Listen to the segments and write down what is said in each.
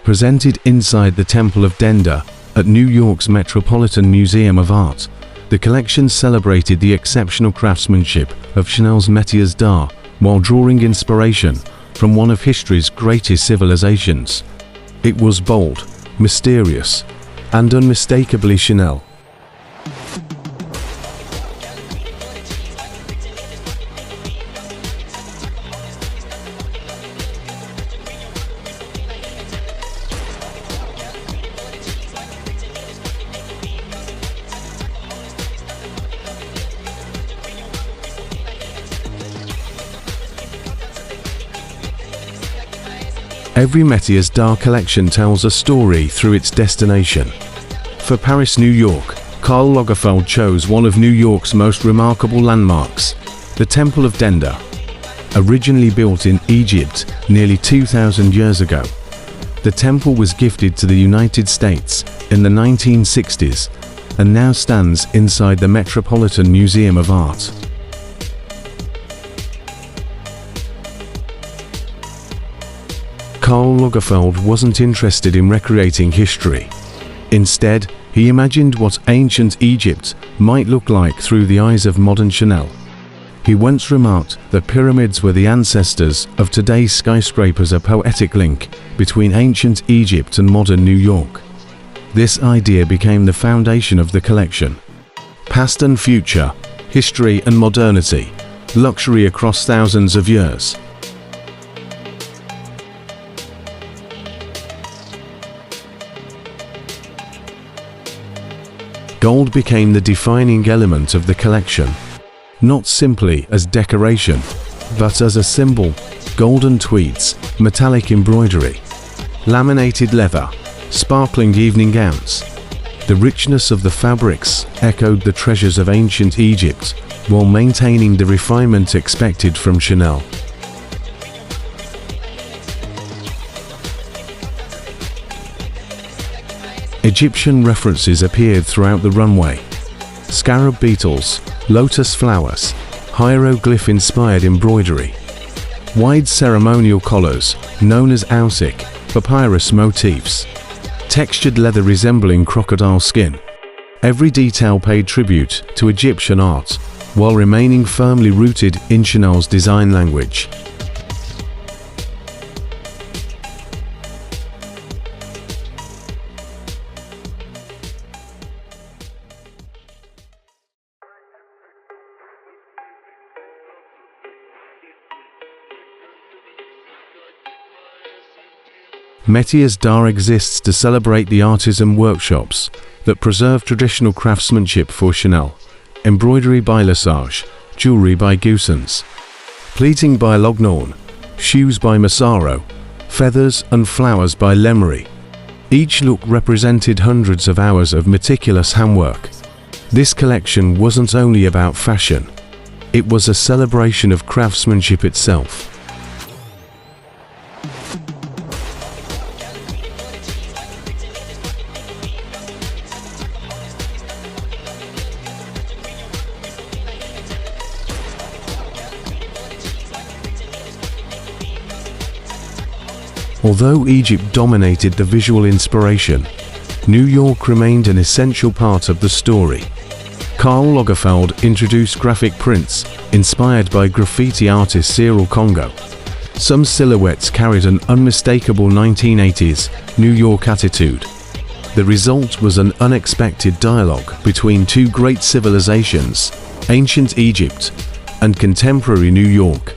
Presented inside the Temple of Dendur at New York's Metropolitan Museum of Art, the collection celebrated the exceptional craftsmanship of Chanel's Métiers d'art while drawing inspiration from one of history's greatest civilizations. It was bold, mysterious, and unmistakably Chanel. Every Métiers d'art collection tells a story through its destination. For Paris, New York, Karl Lagerfeld chose one of New York's most remarkable landmarks, the Temple of Dendur. Originally built in Egypt nearly 2,000 years ago, the temple was gifted to the United States in the 1960s and now stands inside the Metropolitan Museum of Art. Karl Lagerfeld wasn't interested in recreating history. Instead, he imagined what ancient Egypt might look like through the eyes of modern Chanel. He once remarked that pyramids were the ancestors of today's skyscrapers, a poetic link between ancient Egypt and modern New York. This idea became the foundation of the collection. Past and future, history and modernity, luxury across thousands of years. Gold became the defining element of the collection, not simply as decoration, but as a symbol. Golden tweeds, metallic embroidery, laminated leather, sparkling evening gowns. The richness of the fabrics echoed the treasures of ancient Egypt while maintaining the refinement expected from Chanel. Egyptian references appeared throughout the runway. Scarab beetles, lotus flowers, hieroglyph-inspired embroidery. Wide ceremonial collars, known as ausik, papyrus motifs. Textured leather resembling crocodile skin. Every detail paid tribute to Egyptian art, while remaining firmly rooted in Chanel's design language. Métiers d'art exists to celebrate the artisan workshops that preserve traditional craftsmanship for Chanel, embroidery by Lesage, jewelry by Goussens, pleating by Lognorn, shoes by Massaro, feathers and flowers by Lemery. Each look represented hundreds of hours of meticulous handwork. This collection wasn't only about fashion, it was a celebration of craftsmanship itself. Although Egypt dominated the visual inspiration, New York remained an essential part of the story. Karl Lagerfeld introduced graphic prints inspired by graffiti artist Cyril Kongo. Some silhouettes carried an unmistakable 1980s New York attitude. The result was an unexpected dialogue between two great civilizations, ancient Egypt and contemporary New York.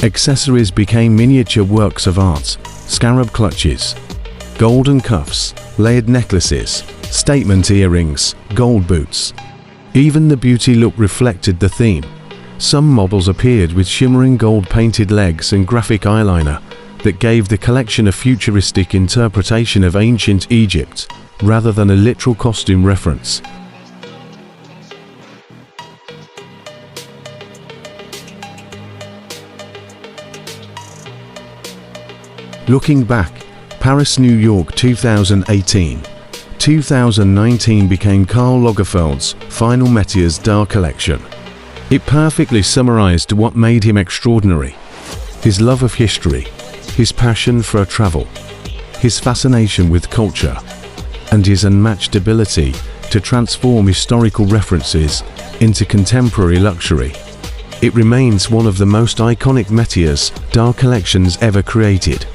Accessories became miniature works of art, scarab clutches, golden cuffs, layered necklaces, statement earrings, gold boots. Even the beauty look reflected the theme. Some models appeared with shimmering gold-painted legs and graphic eyeliner that gave the collection a futuristic interpretation of ancient Egypt, rather than a literal costume reference. Looking back, Paris, New York 2018. 2019 became Karl Lagerfeld's final Métiers d'art collection. It perfectly summarized what made him extraordinary: his love of history, his passion for travel, his fascination with culture, and his unmatched ability to transform historical references into contemporary luxury. It remains one of the most iconic Métiers d'art collections ever created.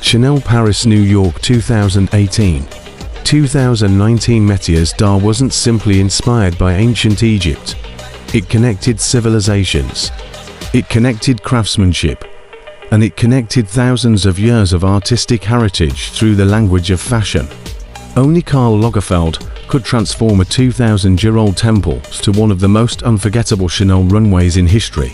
Chanel Paris New York 2018. 2019 Métiers d'Art wasn't simply inspired by ancient Egypt. It connected civilizations. It connected craftsmanship. And it connected thousands of years of artistic heritage through the language of fashion. Only Karl Lagerfeld could transform a 2,000-year-old temple to one of the most unforgettable Chanel runways in history.